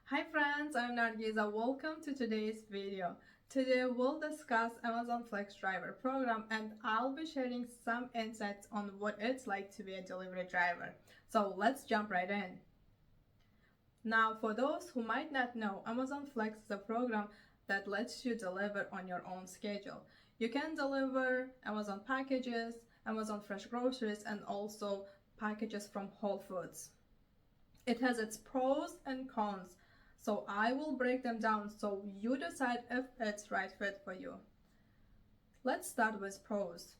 Hi friends, I'm Nargiza. Welcome to today's video. Today we'll discuss Amazon Flex Driver program and I'll be sharing some insights on what it's like to be a delivery driver. So let's jump right in. Now for those who might not know, Amazon Flex is a program that lets you deliver on your own schedule. You can deliver Amazon packages, Amazon fresh groceries, and also packages from Whole Foods. It has its pros and cons, so I will break them down so you decide if it's right fit for you. Let's start with pros.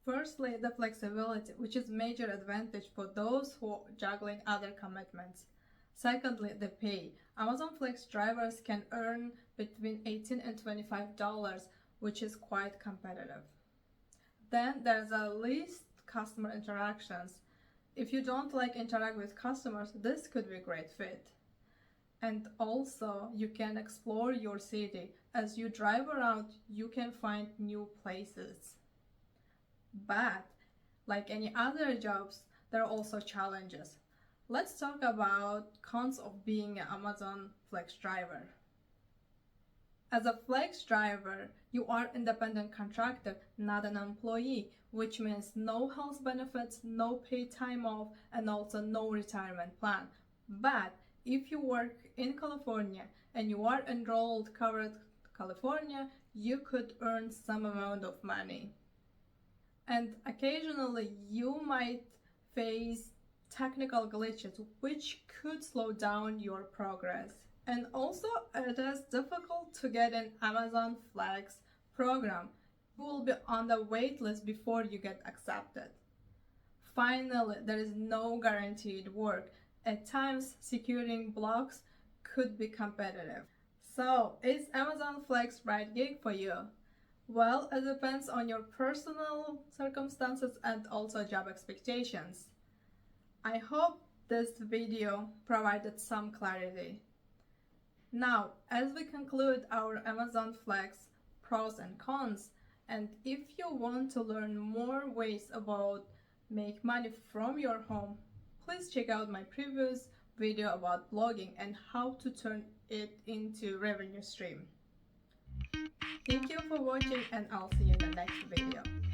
Firstly, the flexibility, which is major advantage for those who are juggling other commitments. Secondly, the pay. Amazon Flex drivers can earn between $18 and $25, which is quite competitive. Then there's at least customer interactions. If you don't like interact with customers, this could be a great fit. And also, you can explore your city. As you drive around, you can find new places. But, like any other jobs, there are also challenges. Let's talk about cons of being an Amazon Flex driver. As a flex driver, you are independent contractor, not an employee, which means no health benefits, no paid time off, and also no retirement plan. But if you work in California and you are enrolled covered California, you could earn some amount of money. And occasionally you might face technical glitches which could slow down your progress. And also, it is difficult to get an Amazon Flex program. You will be on the wait list before you get accepted. Finally, there is no guaranteed work. At times, securing blocks could be competitive. So, is Amazon Flex right gig for you? Well, it depends on your personal circumstances and also job expectations. I hope this video provided some clarity. Now, as we conclude our Amazon Flex pros and cons, and if you want to learn more ways about make money from your home, please check out my previous video about blogging and how to turn it into revenue stream. Thank you for watching and I'll see you in the next video.